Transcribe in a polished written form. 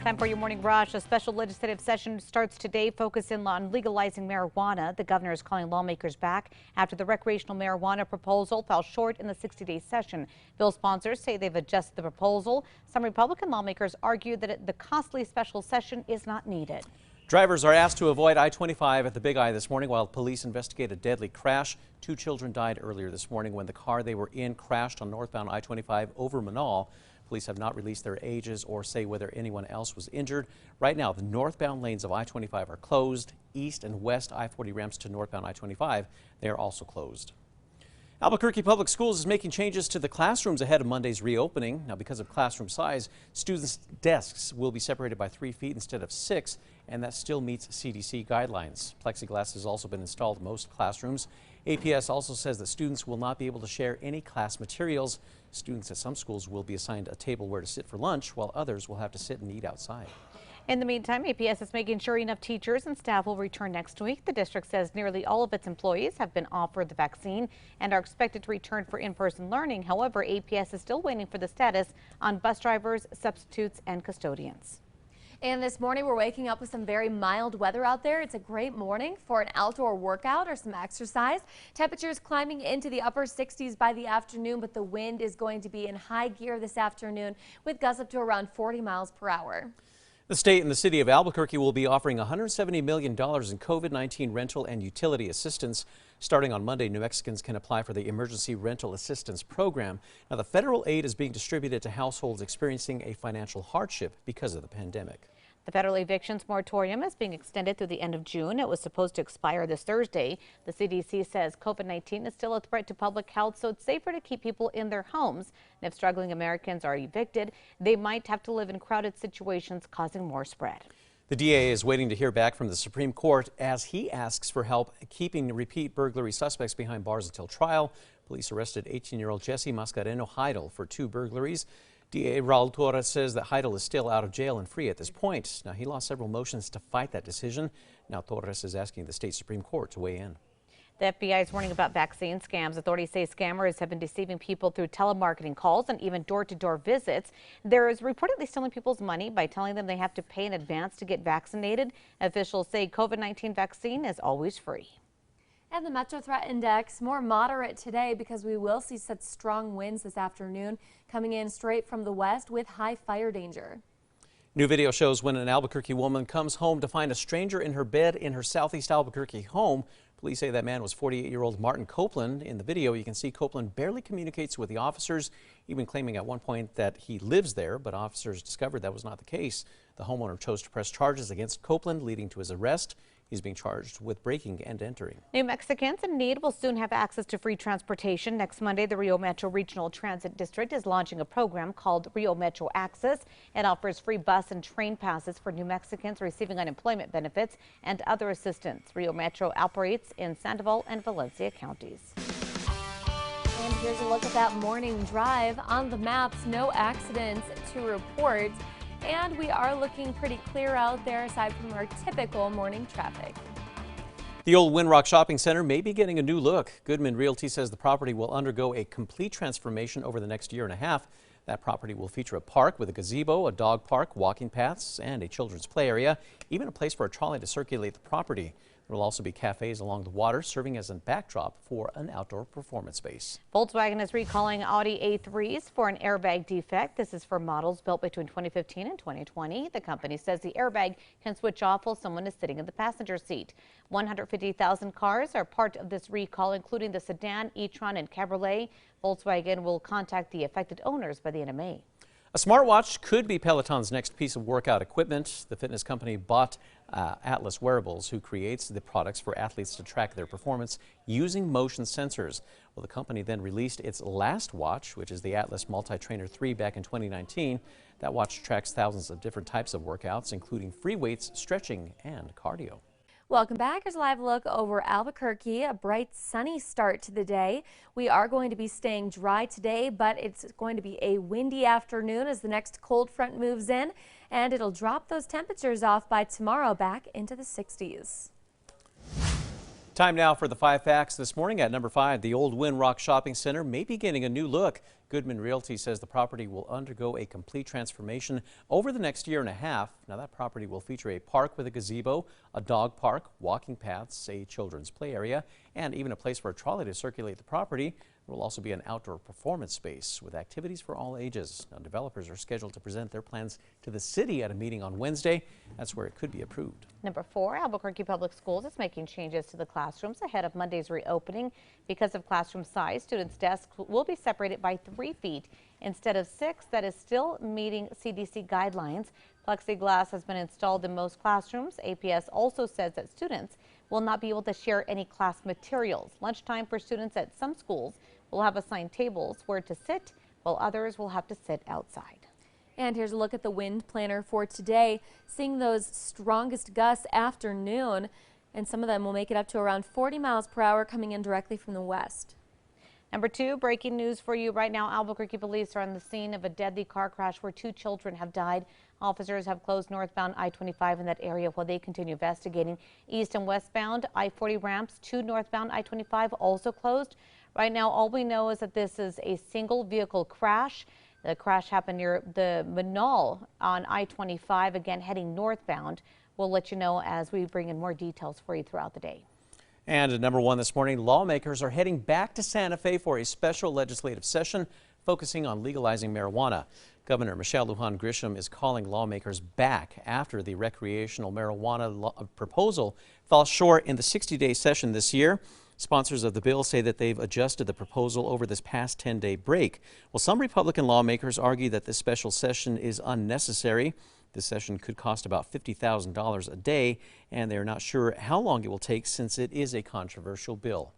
Time for your morning rush. A special legislative session starts today focusing on legalizing marijuana. The governor is calling lawmakers back after the recreational marijuana proposal fell short in the 60-day session. Bill sponsors say they've adjusted the proposal. Some Republican lawmakers argue that the costly special session is not needed. Drivers are asked to avoid I-25 at the BIGI this morning while police investigate a deadly crash. 2 children died earlier this morning when the car they were in crashed on northbound I-25 over Manal. Police have not released their ages or say whether anyone else was injured. Right now, the northbound lanes of I-25 are closed. East and west I-40 ramps to northbound I-25, they are also closed. Albuquerque Public Schools is making changes to the classrooms ahead of Monday's reopening. Now, because of classroom size, students' desks will be separated by 3 feet instead of 6, and that still meets CDC guidelines. Plexiglass has also been installed in most classrooms. APS also says that students will not be able to share any class materials. Students at some schools will be assigned a table where to sit for lunch, while others will have to sit and eat outside. In the meantime, APS is making sure enough teachers and staff will return next week. The district says nearly all of its employees have been offered the vaccine and are expected to return for in-person learning. However, APS is still waiting for the status on bus drivers, substitutes, and custodians. And this morning we're waking up with some very mild weather out there. It's a great morning for an outdoor workout or some exercise. Temperatures climbing into the upper 60s by the afternoon, but the wind is going to be in high gear this afternoon with gusts up to around 40 miles per hour. The state and the city of Albuquerque will be offering $170 million in COVID-19 rental and utility assistance. Starting on Monday, New Mexicans can apply for the Emergency Rental Assistance Program. Now, the federal aid is being distributed to households experiencing a financial hardship because of the pandemic. The federal evictions moratorium is being extended through the end of June. It was supposed to expire this Thursday. The CDC says COVID-19 is still a threat to public health, so it's safer to keep people in their homes. And if struggling Americans are evicted, they might have to live in crowded situations, causing more spread. The DA is waiting to hear back from the Supreme Court as he asks for help keeping repeat burglary suspects behind bars until trial. Police arrested 18-year-old Jesse Mascareno Heidel for 2 burglaries. DA Raul Torres says that Heidel is still out of jail and free at this point. Now, he lost several motions to fight that decision. Now, Torres is asking the state Supreme Court to weigh in. The FBI is warning about vaccine scams. Authorities say scammers have been deceiving people through telemarketing calls and even door-to-door visits. There is reportedly stealing people's money by telling them they have to pay in advance to get vaccinated. Officials say COVID-19 vaccine is always free. And the Metro Threat Index more moderate today because we will see such strong winds this afternoon coming in straight from the west with high fire danger. New video shows when an Albuquerque woman comes home to find a stranger in her bed in her southeast Albuquerque home. Police say that man was 48-year-old Martin Copeland. In the video, you can see Copeland barely communicates with the officers, even claiming at one point that he lives there, but officers discovered that was not the case. The homeowner chose to press charges against Copeland, leading to his arrest. He's being charged with breaking and entering. New Mexicans in need will soon have access to free transportation. Next Monday, the Rio Metro Regional Transit District is launching a program called Rio Metro Access. It offers free bus and train passes for New Mexicans receiving unemployment benefits and other assistance. Rio Metro operates in Sandoval and Valencia counties. And here's a look at that morning drive. On the maps, no accidents to report. And we are looking pretty clear out there aside from our typical morning traffic. The old WINROCK shopping center may be getting a new look. Goodman Realty says the property will undergo a complete transformation over the next year and a half. That property will feature a park with a gazebo, a dog park, walking paths, and a children's play area, even a place for a trolley to circulate the property. There will also be cafes along the water, serving as a backdrop for an outdoor performance space. Volkswagen is recalling Audi A3s for an airbag defect. This is for models built between 2015 and 2020. The company says the airbag can switch off while someone is sitting in the passenger seat. 150,000 cars are part of this recall, including the sedan, e-tron, and Cabriolet. Volkswagen will contact the affected owners by the end of May. A smartwatch could be Peloton's next piece of workout equipment. The fitness company bought Atlas Wearables, who creates the products for athletes to track their performance using motion sensors. Well, the company then released its last watch, which is the Atlas Multi-Trainer 3 back in 2019. That watch tracks thousands of different types of workouts, including free weights, stretching, and cardio. Welcome back. Here's a live look over Albuquerque. A bright, sunny start to the day. We are going to be staying dry today, but it's going to be a windy afternoon as the next cold front moves in, and it'll drop those temperatures off by tomorrow back into the 60s. Time now for the 5 facts this morning. At number 5, the old WINROCK shopping center may be getting a new look. Goodman Realty says the property will undergo a complete transformation over the next year and a half. Now, that property will feature a park with a gazebo, a dog park, walking paths, a children's play area, and even a place for a trolley to circulate the property. There will also be an outdoor performance space with activities for all ages. Now, developers are scheduled to present their plans to the city at a meeting on Wednesday. That's where it could be approved. Number 4, Albuquerque Public Schools is making changes to the classrooms ahead of Monday's reopening. Because of classroom size, students' desks will be separated by 3 feet instead of 6. That is still meeting CDC guidelines. Plexiglass has been installed in most classrooms. APS also says that students will not be able to share any class materials. Lunchtime for students at some schools will have assigned tables where to sit, while others will have to sit outside. And here's a look at the wind planner for today. Seeing those strongest gusts afternoon, and some of them will make it up to around 40 miles per hour coming in directly from the west. Number 2, breaking news for you right now. Albuquerque police are on the scene of a deadly car crash where 2 children have died. Officers have closed northbound I-25 in that area while they continue investigating. East and westbound I-40 ramps to northbound I-25 also closed. Right now, all we know is that this is a single vehicle crash. The crash happened near the Manal on I-25, again heading northbound. We'll let you know as we bring in more details for you throughout the day. And at number 1 this morning, lawmakers are heading back to Santa Fe for a special legislative session focusing on legalizing marijuana. Governor Michelle Lujan Grisham is calling lawmakers back after the recreational marijuana proposal fell short in the 60-day session this year. Sponsors of the bill say that they've adjusted the proposal over this past 10-day break. Well, some Republican lawmakers argue that this special session is unnecessary. This session could cost about $50,000 a day, and they're not sure how long it will take since it is a controversial bill.